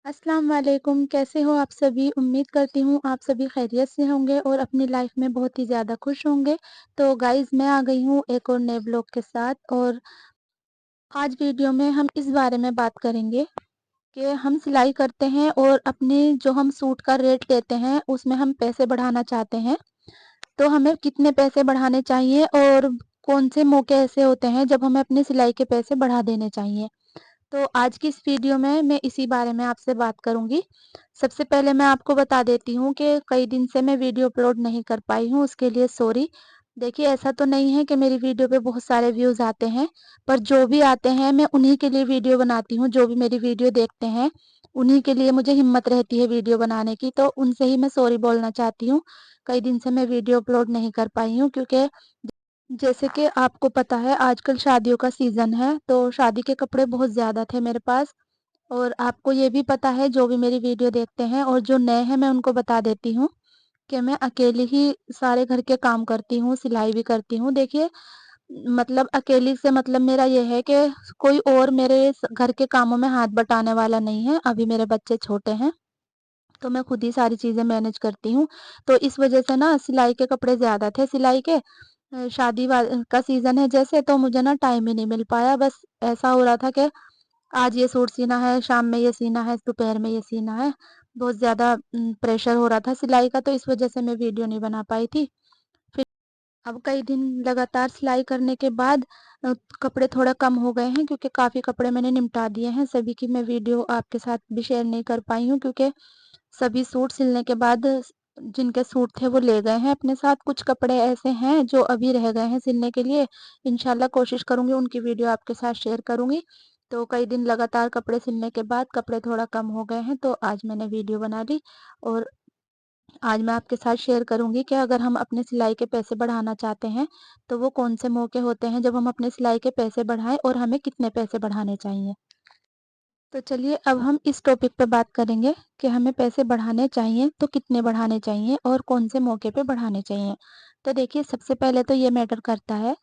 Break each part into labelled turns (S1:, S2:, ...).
S1: अस्सलाम वालेकुम। कैसे हो आप सभी? उम्मीद करती हूँ आप सभी खैरियत से होंगे और अपनी लाइफ में बहुत ही ज़्यादा खुश होंगे। तो गाइज़ मैं आ गई हूँ एक और नए ब्लॉग के साथ और आज वीडियो में हम इस बारे में बात करेंगे कि हम सिलाई करते हैं और अपने जो हम सूट का रेट लेते हैं उसमें हम पैसे बढ़ाना चाहते हैं। तो हमें कितने पैसे बढ़ाने चाहिए और कौन से मौके ऐसे होते हैं जब हमें अपनी सिलाई के पैसे बढ़ा देने चाहिए। तो आज की इस वीडियो में मैं इसी बारे में आपसे बात करूंगी। सबसे पहले मैं आपको बता देती हूँ कि कई दिन से मैं वीडियो अपलोड नहीं कर पाई हूँ, उसके लिए सॉरी। देखिए ऐसा तो नहीं है कि मेरी वीडियो पे बहुत सारे व्यूज़ आते हैं, पर जो भी आते हैं मैं उन्हीं के लिए वीडियो बनाती हूँ। जो भी मेरी वीडियो देखते हैं उन्हीं के लिए मुझे हिम्मत रहती है वीडियो बनाने की, तो उनसे ही मैं सॉरी बोलना चाहती हूँ। कई दिन से मैं वीडियो अपलोड नहीं कर पाई हूँ क्योंकि जैसे कि आपको पता है आजकल शादियों का सीज़न है, तो शादी के कपड़े बहुत ज़्यादा थे मेरे पास। और आपको ये भी पता है जो भी मेरी वीडियो देखते हैं और जो नए हैं मैं उनको बता देती हूँ कि मैं अकेली ही सारे घर के काम करती हूँ, सिलाई भी करती हूँ। देखिए मतलब अकेली से मतलब मेरा ये है कि कोई और मेरे घर के कामों में हाथ बटाने वाला नहीं है। अभी मेरे बच्चे छोटे हैं तो मैं खुद ही सारी चीज़ें मैनेज करती हूँ। तो इस वजह से ना सिलाई के कपड़े ज़्यादा थे सिलाई के। शादी का सीज़न है जैसे, तो मुझे ना टाइम ही नहीं मिल पाया। बस ऐसा हो रहा था कि आज ये सूट सीना है, शाम में ये सीना है, दोपहर में ये सीना है। बहुत ज़्यादा प्रेशर हो रहा था सिलाई का, तो इस वजह से मैं वीडियो नहीं बना पाई थी। फिर अब कई दिन लगातार सिलाई करने के बाद कपड़े थोड़ा कम हो गए हैं क्योंकि काफ़ी कपड़े मैंने निपटा दिए हैं। सभी की मैं वीडियो आपके साथ भी शेयर नहीं कर पाई हूँ क्योंकि सभी सूट सिलने के बाद जिनके सूट थे वो ले गए हैं अपने साथ। कुछ कपड़े ऐसे हैं जो अभी रह गए हैं सिलने के लिए। इंशाल्लाह कोशिश करूँगी उनकी वीडियो आपके साथ शेयर करूँगी। तो कई दिन लगातार कपड़े सिलने के बाद कपड़े थोड़ा कम हो गए हैं, तो आज मैंने वीडियो बना ली और आज मैं आपके साथ शेयर करूँगी कि अगर हम अपने सिलाई के पैसे बढ़ाना चाहते हैं, तो वो कौन से मौके होते हैं जब हम अपने सिलाई के पैसे बढ़ाएँ और हमें कितने पैसे बढ़ाने चाहिए। तो चलिए अब हम इस टॉपिक पे बात करेंगे कि हमें पैसे बढ़ाने चाहिए तो कितने बढ़ाने चाहिए और कौन से मौके पे बढ़ाने चाहिए। तो देखिए सबसे पहले तो ये मैटर करता है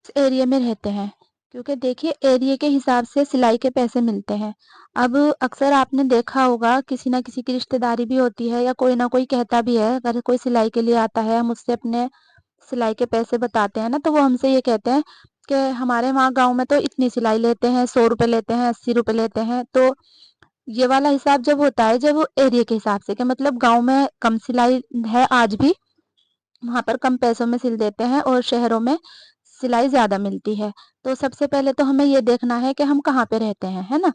S1: किस एरिया में रहते हैं, क्योंकि देखिए एरिया के हिसाब से सिलाई के पैसे मिलते हैं। अब अक्सर आपने देखा होगा किसी ना किसी की रिश्तेदारी भी होती है या कोई ना कोई कहता भी है, अगर कोई सिलाई के लिए आता है हम उससे अपने सिलाई के पैसे बताते हैं ना, तो वो हमसे ये कहते हैं कि हमारे वहाँ गाँव में तो इतनी सिलाई लेते हैं, 100 रुपए लेते हैं, 80 रुपए लेते हैं। तो ये वाला हिसाब जब होता है जब एरिया के हिसाब से कि मतलब गाँव में कम सिलाई है आज भी, वहाँ पर कम पैसों में सिल देते हैं और शहरों में सिलाई ज़्यादा मिलती है। तो सबसे पहले तो हमें ये देखना है कि हम कहाँ पे रहते हैं, है ना?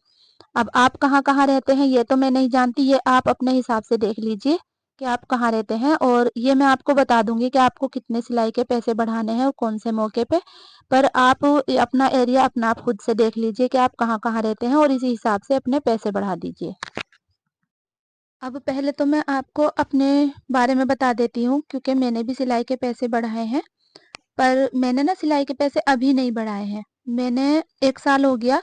S1: अब आप कहाँ-कहाँ रहते हैं ये तो मैं नहीं जानती, ये आप अपने हिसाब से देख लीजिए कि आप कहाँ रहते हैं और ये मैं आपको बता दूँगी कि आपको कितने सिलाई के पैसे बढ़ाने हैं और कौन से मौके पे। पर आप अपना एरिया अपना आप खुद से देख लीजिए कि आप कहाँ-कहाँ रहते हैं और इसी हिसाब से अपने पैसे बढ़ा दीजिए। अब पहले तो मैं आपको अपने बारे में बता देती हूँ क्योंकि मैंने भी सिलाई के पैसे बढ़ाए हैं। पर मैंने ना सिलाई के पैसे अभी नहीं बढ़ाए हैं। मैंने 1 साल हो गया,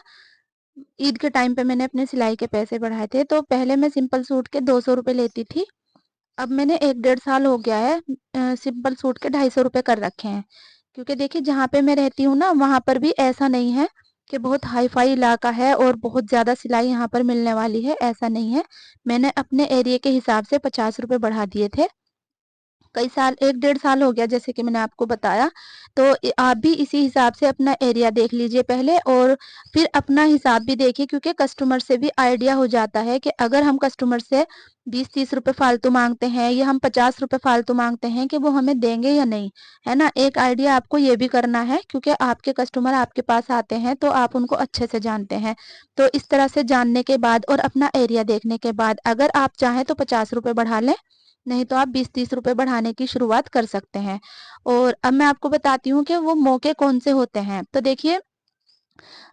S1: ईद के टाइम पे मैंने अपने सिलाई के पैसे बढ़ाए थे। तो पहले मैं सिंपल सूट के 200 रुपए लेती थी। अब मैंने 1 डेढ़ साल हो गया है सिंपल सूट के 250 रुपए कर रखे हैं। क्योंकि देखिए जहाँ पे मैं रहती हूँ ना वहाँ पर भी ऐसा नहीं है कि बहुत हाई-फाई इलाका है और बहुत ज़्यादा सिलाई यहाँ पर मिलने वाली है, ऐसा नहीं है। मैंने अपने एरिया के हिसाब से 50 रुपए बढ़ा दिए थे। कई साल 1 डेढ़ साल हो गया जैसे कि मैंने आपको बताया। तो आप भी इसी हिसाब से अपना एरिया देख लीजिए पहले और फिर अपना हिसाब भी देखिए क्योंकि कस्टमर से भी आइडिया हो जाता है कि अगर हम कस्टमर से 20-30 रुपए फालतू माँगते हैं या हम 50 रुपए फालतू माँगते हैं कि वो हमें देंगे या नहीं, है ना? एक आइडिया आपको ये भी करना है क्योंकि आपके कस्टमर आपके पास आते हैं तो आप उनको अच्छे से जानते हैं। तो इस तरह से जानने के बाद और अपना एरिया देखने के बाद अगर आप चाहें तो 50 रुपए बढ़ा लें, नहीं तो आप 20-30 रुपए बढ़ाने की शुरुआत कर सकते हैं। और अब मैं आपको बताती हूँ कि वो मौके कौन से होते हैं। तो देखिए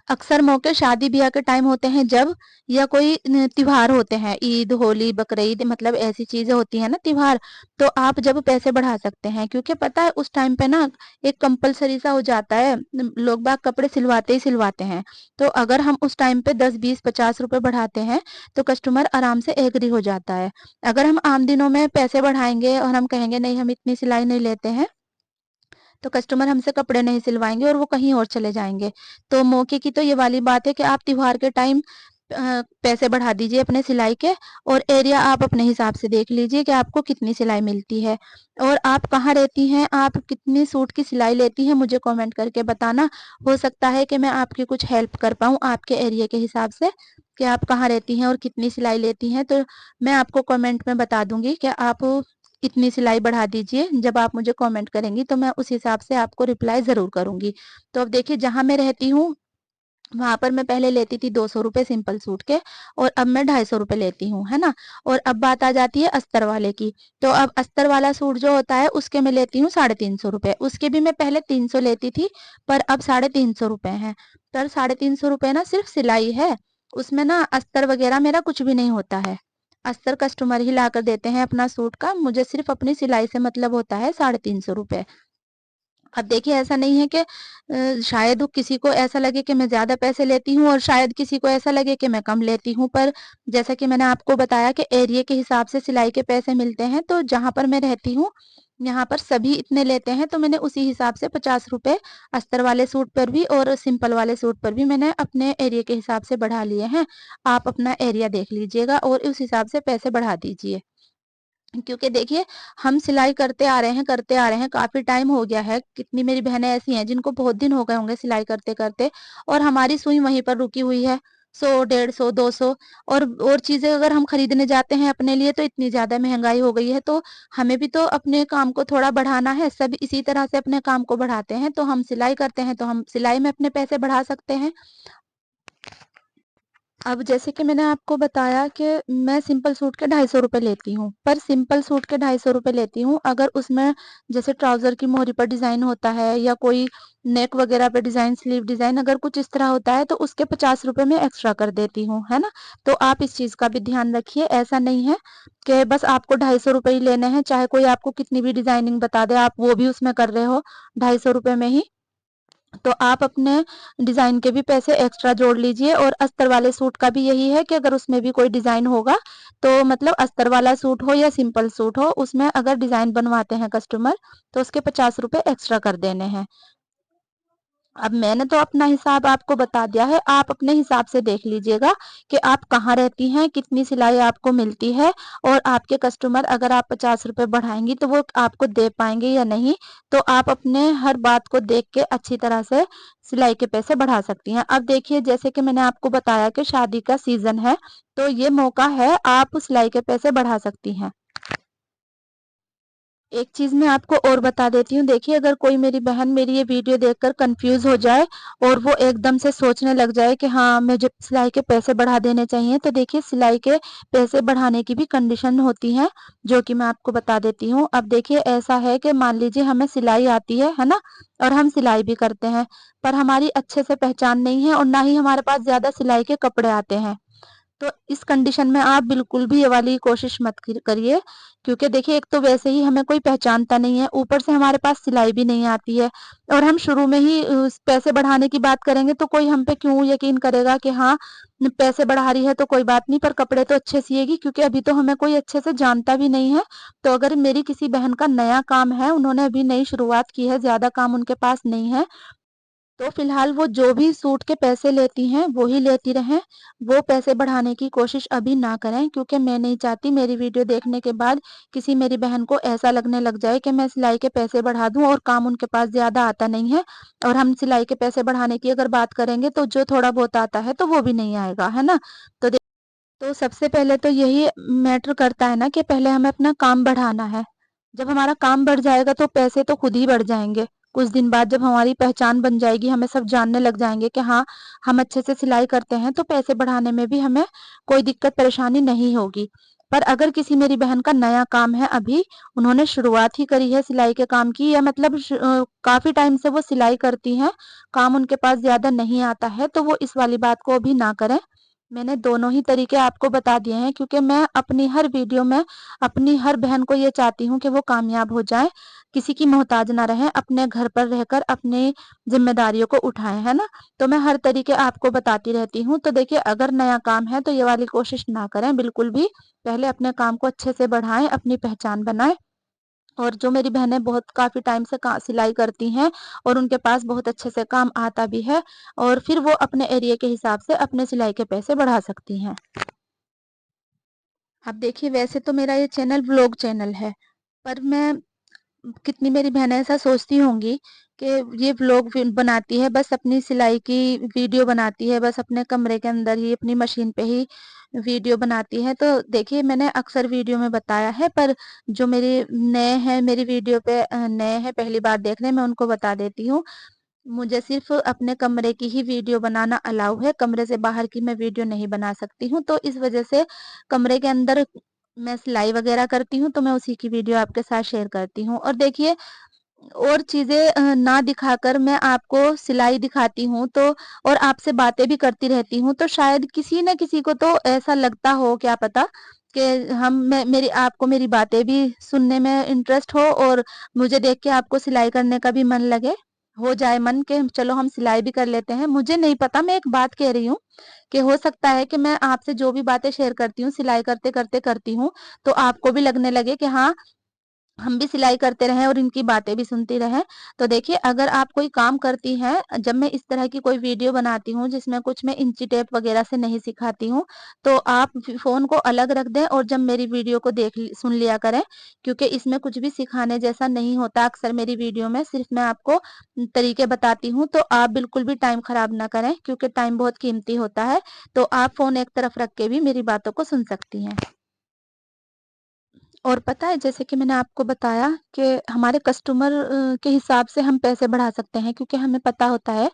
S1: अक्सर मौके शादी-ब्याह के टाइम होते हैं जब या कोई त्योहार होते हैं, ईद, होली, बकरीद मतलब ऐसी चीज़ें होती हैं ना त्योहार, तो आप जब पैसे बढ़ा सकते हैं क्योंकि पता है उस टाइम पे ना एक कंपल्सरी सा हो जाता है, लोग बाग कपड़े सिलवाते ही सिलवाते हैं। तो अगर हम उस टाइम पे 10, 20, 50 रुपए बढ़ाते हैं, तो कस्टमर आराम से एग्री हो जाता है। अगर हम आम दिनों में पैसे बढ़ाएँगे और हम कहेंगे नहीं हम इतनी सिलाई नहीं लेते हैं, तो कस्टमर हमसे कपड़े नहीं सिलवाएँगे और वो कहीं और चले जाएँगे। तो मौके की तो ये वाली बात है कि आप त्योहार के टाइम पैसे बढ़ा दीजिए अपने सिलाई के, और एरिया आप अपने हिसाब से देख लीजिए कि आपको कितनी सिलाई मिलती है, और आप कहाँ रहती हैं, आप कितनी सूट की सिलाई लेती हैं, मुझे कमेंट करके बताना। हो सकता है कि मैं आपकी कुछ हेल्प कर पाऊँ आपके एरिया के हिसाब से, कि आप कहाँ रहती हैं और कितनी सिलाई लेती हैं, तो मैं आपको कमेंट में बता दूंगी कि आप इतनी सिलाई बढ़ा दीजिए। जब आप मुझे कमेंट करेंगी तो मैं उस हिसाब से आपको रिप्लाई ज़रूर करूंगी। तो अब देखिए, जहाँ मैं रहती हूँ वहां पर मैं पहले लेती थी 200 रुपए सिंपल सूट के, और अब मैं 250 रुपए लेती हूँ, है ना। और अब बात आ जाती है अस्तर वाले की। तो अब अस्तर वाला सूट जो होता है उसके मैं लेती हूँ 350 रुपए। उसके भी मैं पहले 300 लेती थी, पर अब 350 रुपए हैं। पर 350 रुपए ना सिर्फ सिलाई है, उसमें ना अस्तर वगैरह मेरा कुछ भी नहीं होता है। अस्तर कस्टमर ही ला कर देते हैं अपना सूट का, मुझे सिर्फ अपनी सिलाई से मतलब होता है 350 रुपए। अब देखिए, ऐसा नहीं है कि शायद किसी को ऐसा लगे कि मैं ज़्यादा पैसे लेती हूँ और शायद किसी को ऐसा लगे कि मैं कम लेती हूँ, पर जैसा कि मैंने आपको बताया कि एरिया के हिसाब से सिलाई के पैसे मिलते हैं, तो जहाँ पर मैं रहती हूँ यहाँ पर सभी इतने लेते हैं, तो मैंने उसी हिसाब से 50 रुपए अस्तर वाले सूट पर भी और सिंपल वाले सूट पर भी मैंने अपने एरिया के हिसाब से बढ़ा लिए हैं। आप अपना एरिया देख लीजिएगा और उस हिसाब से पैसे बढ़ा दीजिए, क्योंकि देखिए, हम सिलाई करते आ रहे हैं, काफी टाइम हो गया है। कितनी मेरी बहनें ऐसी हैं जिनको बहुत दिन हो गए होंगे सिलाई करते करते, और हमारी सुई वहीं पर रुकी हुई है। 100, 150, 200। और चीजें अगर हम खरीदने जाते हैं अपने लिए तो इतनी ज्यादा महंगाई हो गई है, तो हमें भी तो अपने काम को थोड़ा बढ़ाना है। सब इसी तरह से अपने काम को बढ़ाते हैं, तो हम सिलाई करते हैं तो हम सिलाई में अपने पैसे बढ़ा सकते हैं। अब जैसे कि मैंने आपको बताया कि मैं सिंपल सूट के 250 रुपए लेती हूँ, पर सिंपल सूट के 250 रुपए लेती हूँ, अगर उसमें जैसे ट्राउजर की मोहरी पर डिजाइन होता है या कोई नेक वगैरह पे डिजाइन, स्लीव डिजाइन अगर कुछ इस तरह होता है, तो उसके 50 रुपए मैं एक्स्ट्रा कर देती हूँ, है ना। तो आप इस चीज का भी ध्यान रखिए, ऐसा नहीं है कि बस आपको 250 रुपए ही लेने हैं, चाहे कोई आपको कितनी भी डिजाइनिंग बता दे, आप वो भी उसमें कर रहे हो 250 रुपए में ही। तो आप अपने डिजाइन के भी पैसे एक्स्ट्रा जोड़ लीजिए। और अस्तर वाले सूट का भी यही है कि अगर उसमें भी कोई डिजाइन होगा, तो मतलब अस्तर वाला सूट हो या सिंपल सूट हो, उसमें अगर डिजाइन बनवाते हैं कस्टमर, तो उसके 50 रुपए एक्स्ट्रा कर देने हैं। अब मैंने तो अपना हिसाब आपको बता दिया है, आप अपने हिसाब से देख लीजिएगा कि आप कहाँ रहती हैं, कितनी सिलाई आपको मिलती है, और आपके कस्टमर अगर आप 50 रुपए बढ़ाएंगी तो वो आपको दे पाएंगे या नहीं। तो आप अपने हर बात को देख के अच्छी तरह से सिलाई के पैसे बढ़ा सकती हैं। अब देखिए, जैसे कि मैंने आपको बताया कि शादी का सीजन है, तो ये मौका है, आप सिलाई के पैसे बढ़ा सकती हैं। एक चीज मैं आपको और बता देती हूँ, देखिए, अगर कोई मेरी बहन मेरी ये वीडियो देखकर कंफ्यूज हो जाए और वो एकदम से सोचने लग जाए कि हाँ मुझे सिलाई के पैसे बढ़ा देने चाहिए, तो देखिए, सिलाई के पैसे बढ़ाने की भी कंडीशन होती है, जो कि मैं आपको बता देती हूँ। अब देखिए, ऐसा है कि मान लीजिए हमें सिलाई आती है ना, और हम सिलाई भी करते हैं, पर हमारी अच्छे से पहचान नहीं है और ना ही हमारे पास ज्यादा सिलाई के कपड़े आते हैं। तो इस कंडीशन में आप बिल्कुल भी ये वाली कोशिश मत करिए, क्योंकि देखिए, एक तो वैसे ही हमें कोई पहचानता नहीं है, ऊपर से हमारे पास सिलाई भी नहीं आती है, और हम शुरू में ही पैसे बढ़ाने की बात करेंगे तो कोई हम पे क्यों यकीन करेगा कि हाँ पैसे बढ़ा रही है तो कोई बात नहीं, पर कपड़े तो अच्छे सिएगी, क्योंकि अभी तो हमें कोई अच्छे से जानता भी नहीं है। तो अगर मेरी किसी बहन का नया काम है, उन्होंने अभी नई शुरुआत की है, ज्यादा काम उनके पास नहीं है, तो फिलहाल वो जो भी सूट के पैसे लेती हैं वो ही लेती रहें। वो पैसे बढ़ाने की कोशिश अभी ना करें, क्योंकि मैं नहीं चाहती मेरी वीडियो देखने के बाद किसी मेरी बहन को ऐसा लगने लग जाए कि मैं सिलाई के पैसे बढ़ा दूं और काम उनके पास ज्यादा आता नहीं है, और हम सिलाई के पैसे बढ़ाने की अगर बात करेंगे तो जो थोड़ा बहुत आता है तो वो भी नहीं आएगा, है ना। तो तो सबसे पहले तो यही मैटर करता है ना कि पहले हमें अपना काम बढ़ाना है। जब हमारा काम बढ़ जाएगा तो पैसे तो खुद ही बढ़ जाएंगे। कुछ दिन बाद जब हमारी पहचान बन जाएगी, हमें सब जानने लग जाएंगे कि हाँ हम अच्छे से सिलाई करते हैं, तो पैसे बढ़ाने में भी हमें कोई दिक्कत परेशानी नहीं होगी। पर अगर किसी मेरी बहन का नया काम है, अभी उन्होंने शुरुआत ही करी है सिलाई के काम की, या मतलब काफी टाइम से वो सिलाई करती हैं, काम उनके पास ज्यादा नहीं आता है, तो वो इस वाली बात को अभी ना करें। मैंने दोनों ही तरीके आपको बता दिए हैं, क्योंकि मैं अपनी हर वीडियो में अपनी हर बहन को ये चाहती हूँ कि वो कामयाब हो जाए, किसी की मोहताज ना रहें, अपने घर पर रहकर अपनी जिम्मेदारियों को उठाएं, है ना। तो मैं हर तरीके आपको बताती रहती हूँ। तो देखिए, अगर नया काम है तो ये वाली कोशिश ना करें बिल्कुल भी, पहले अपने काम को अच्छे से बढ़ाएं, अपनी पहचान बनाएं, اور جو میری بہنیں بہت کافی ٹائم سے سلائی کرتی ہیں اور ان کے پاس بہت اچھے سے کام آتا بھی ہے، اور پھر وہ اپنے ایریا کے حساب سے اپنے سلائی کے پیسے بڑھا سکتی ہیں۔ اب دیکھیے، ویسے تو میرا یہ چینل ولاگ چینل ہے، پر میں کتنی میری بہنیں ایسا سوچتی ہوں گی کہ یہ ولاگ بناتی ہے، بس اپنی سلائی کی ویڈیو بناتی ہے، بس اپنے کمرے کے اندر ہی اپنی مشین پہ ہی ویڈیو بناتی ہے۔ تو دیکھیے، میں نے اکثر ویڈیو میں بتایا ہے، پر جو میرے نئے ہیں، میری ویڈیو پہ نئے ہیں، پہلی بار دیکھ رہے ہیں، میں ان کو بتا دیتی ہوں، مجھے صرف اپنے کمرے کی ہی ویڈیو بنانا الاؤ ہے، کمرے سے باہر کی میں ویڈیو نہیں بنا سکتی ہوں۔ تو اس وجہ سے کمرے کے اندر میں سلائی وغیرہ کرتی ہوں، تو میں اسی کی ویڈیو آپ کے ساتھ شیئر کرتی ہوں۔ اور دیکھیے، اور چیزیں نہ دکھا کر میں آپ کو سلائی دکھاتی ہوں تو اور آپ سے باتیں بھی کرتی رہتی ہوں، تو شاید کسی نہ کسی کو تو ایسا لگتا ہو، کیا پتا، کہ آپ کو میری باتیں بھی سننے میں انٹرسٹ ہو اور مجھے دیکھ کے آپ کو سلائی کرنے کا بھی من لگے، ہو جائے من کہ چلو ہم سلائی بھی کر لیتے ہیں۔ مجھے نہیں پتا، میں ایک بات کہہ رہی ہوں کہ ہو سکتا ہے کہ میں آپ سے جو بھی باتیں شیئر کرتی ہوں، سلائی کرتے کرتے کرتی ہوں، تو آپ کو بھی لگنے لگے کہ ہاں، ہم بھی سلائی کرتے رہیں اور ان کی باتیں بھی سنتی رہیں۔ تو دیکھیے، اگر آپ کوئی کام کرتی ہیں، جب میں اس طرح کی کوئی ویڈیو بناتی ہوں جس میں کچھ میں انچی ٹیپ وغیرہ سے نہیں سکھاتی ہوں، تو آپ فون کو الگ رکھ دیں اور جب میری ویڈیو کو سن لیا کریں، کیونکہ اس میں کچھ بھی سکھانے جیسا نہیں ہوتا۔ اکثر میری ویڈیو میں صرف میں آپ کو طریقے بتاتی ہوں، تو آپ بالکل بھی ٹائم خراب نہ کریں، کیونکہ ٹائم بہت قیمتی ہوتا ہے۔ تو آپ فون ایک طرف رکھ کے بھی میری باتوں کو سن سکتی ہیں۔ اور پتہ ہے، جیسے کہ میں نے آپ کو بتایا کہ ہمارے کسٹمر کے حساب سے ہم پیسے بڑھا سکتے ہیں، کیونکہ ہمیں پتہ ہوتا ہے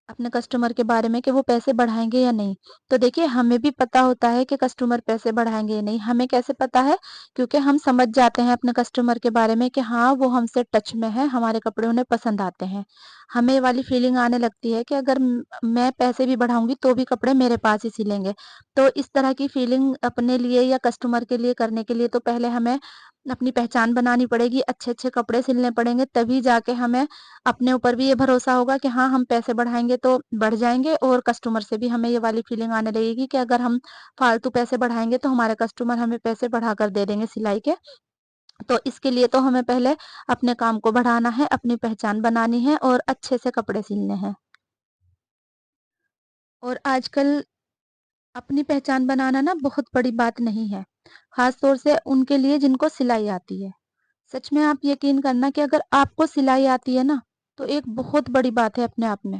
S1: اپنے کسٹمر کے بارے میں کہ وہ پیسے بڑھائیں گے یا نہیں۔ تو دیکھیے، ہمیں بھی پتا ہوتا ہے کہ کسٹمر پیسے بڑھائیں گے یا نہیں۔ ہمیں کیسے پتا ہے؟ کیونکہ ہم سمجھ جاتے ہیں اپنے کسٹمر کے بارے میں کہ ہاں، وہ ہم سے ٹچ میں ہے، ہمارے کپڑے انہیں پسند آتے ہیں۔ ہمیں یہ والی فیلنگ آنے لگتی ہے کہ اگر میں پیسے بھی بڑھاؤں گی تو بھی کپڑے میرے پاس ہی سلیں گے۔ تو اس طرح کی فیلنگ اپنے لیے یا کسٹمر کے لیے کرنے کے لیے تو پہلے ہمیں اپنی پہچان بنانی پڑے گی، اچھے اچھے کپڑے سلنے پڑیں گے، تبھی جا کے ہمیں اپنے اوپر بھی یہ بھروسہ ہوگا کہ ہاں، ہم پیسے بڑھائیں گے تو بڑھ جائیں گے، اور کسٹمر سے بھی ہمیں یہ والی فیلنگ آنے لگے گی کہ اگر ہم فالتو پیسے بڑھائیں گے تو ہمارے کسٹمر ہمیں پیسے بڑھا کر دے دیں گے سلائی کے۔ تو اس کے لیے تو ہمیں پہلے اپنے کام کو بڑھانا ہے، اپنی پہچان بنانی ہے اور اچھے سے کپڑے سلنے ہیں۔ اور آج کل اپنی پہچان بنانا نا بہت بڑی بات نہیں ہے، خاص طور سے ان کے لیے جن کو سلائی آتی ہے۔ سچ میں آپ یقین کرنا کہ اگر آپ کو سلائی آتی ہے نا، تو ایک بہت بڑی بات ہے اپنے آپ میں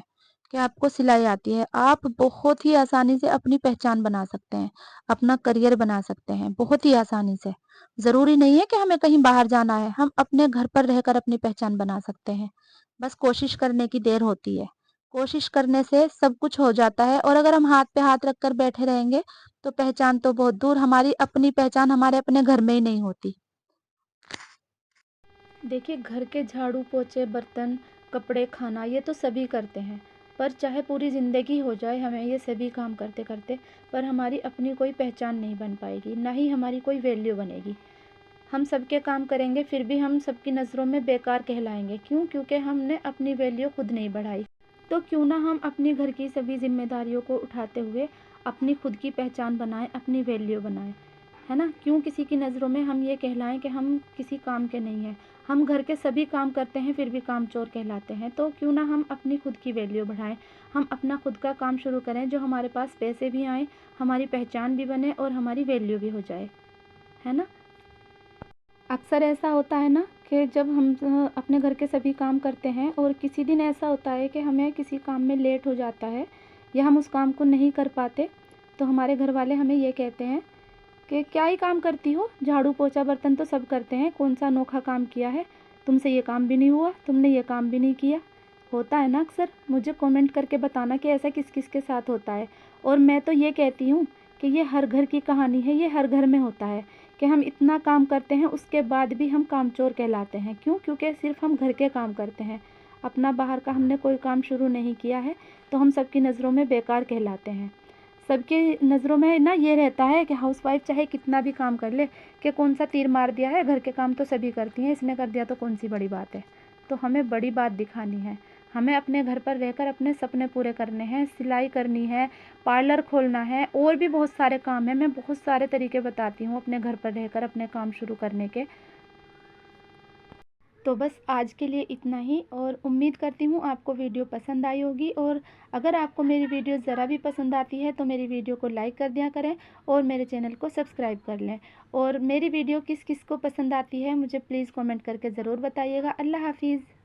S1: کہ آپ کو سلائی آتی ہے۔ آپ بہت ہی آسانی سے اپنی پہچان بنا سکتے ہیں، اپنا کریئر بنا سکتے ہیں، بہت ہی آسانی سے۔ ضروری نہیں ہے کہ ہمیں کہیں باہر جانا ہے، ہم اپنے گھر پر رہ کر اپنی پہچان بنا سکتے ہیں۔ بس کوشش کرنے کی دیر ہوتی ہے، کوشش کرنے سے سب کچھ ہو جاتا ہے۔ اور اگر ہم ہاتھ پہ ہاتھ رکھ کر بیٹھے رہیں گے تو پہچان تو بہت دور، ہماری اپنی پہچان ہمارے اپنے گھر میں ہی نہیں ہوتی۔ دیکھیے، گھر کے جھاڑو پوچھے، برتن، کپڑے، کھانا، یہ تو سبھی کرتے ہیں، پر چاہے پوری زندگی ہو جائے ہمیں یہ سبھی کام کرتے کرتے، پر ہماری اپنی کوئی پہچان نہیں بن پائے گی، نہ ہی ہماری کوئی ویلیو بنے گی۔ ہم سب کے کام کریں گے پھر بھی ہم سب کی نظروں میں بیکار کہلائیں گے۔ کیوں؟ کیونکہ ہم نے اپنی ویلیو خود نہیں بڑھائی۔ تو کیوں نہ ہم اپنی گھر کی سبھی ذمہ داریوں کو اٹھاتے ہوئے اپنی خود کی پہچان بنائیں، اپنی ویلیو بنائیں، ہے نا؟ کیوں کسی کی نظروں میں ہم یہ کہلائیں کہ ہم کسی کام کے نہیں ہیں؟ ہم گھر کے سبھی کام کرتے ہیں پھر بھی کام چور کہلاتے ہیں۔ تو کیوں نہ ہم اپنی خود کی ویلیو بڑھائیں، ہم اپنا خود کا کام شروع کریں جو ہمارے پاس پیسے بھی آئیں، ہماری پہچان بھی بنے اور ہماری ویلیو بھی ہو جائے، ہے نا؟ اکثر ایسا ہوتا ہے نا کہ جب ہم اپنے گھر کے سبھی کام کرتے ہیں اور کسی دن ایسا ہوتا ہے کہ ہمیں کسی کام میں لیٹ ہو جاتا ہے یا ہم اس کام کو نہیں کر پاتے، تو ہمارے گھر والے ہمیں یہ کہتے ہیں کہ کیا ہی کام کرتی ہو، جھاڑو پوچھا برتن تو سب کرتے ہیں، کون سا انوکھا کام کیا ہے، تم سے یہ کام بھی نہیں ہوا، تم نے یہ کام بھی نہیں کیا۔ ہوتا ہے نا اکثر؟ مجھے کومنٹ کر کے بتانا کہ ایسا کس کس کے ساتھ ہوتا ہے۔ اور میں تو یہ کہتی ہوں کہ یہ ہر گھر کی کہانی ہے، یہ ہر گھر میں ہوتا ہے کہ ہم اتنا کام کرتے ہیں اس کے بعد بھی ہم کام چور کہلاتے ہیں۔ کیوں؟ کیونکہ صرف ہم گھر کے کام کرتے ہیں، اپنا باہر کا ہم نے کوئی کام شروع نہیں کیا ہے، تو ہم سب کی نظروں میں بیکار کہلاتے ہیں۔ سب کی نظروں میں نا یہ رہتا ہے کہ ہاؤس وائف چاہے کتنا بھی کام کر لے کہ کون سا تیر مار دیا ہے، گھر کے کام تو سبھی کرتی ہیں، اس نے کر دیا تو کون سی بڑی بات ہے۔ تو ہمیں بڑی بات دکھانی ہے، ہمیں اپنے گھر پر رہ کر اپنے سپنے پورے کرنے ہیں، سلائی کرنی ہے، پارلر کھولنا ہے، اور بھی بہت سارے کام ہیں۔ میں بہت سارے طریقے بتاتی ہوں اپنے گھر پر رہ کر اپنے کام شروع کرنے کے۔ تو بس آج کے لیے اتنا ہی، اور امید کرتی ہوں آپ کو ویڈیو پسند آئی ہوگی، اور اگر آپ کو میری ویڈیو ذرا بھی پسند آتی ہے تو میری ویڈیو کو لائک کر دیا کریں اور میرے چینل کو سبسکرائب کر لیں، اور میری ویڈیو کس کس کو پسند آتی ہے مجھے پلیز کامنٹ کر کے ضرور بتائیے گا۔ اللہ حافظ۔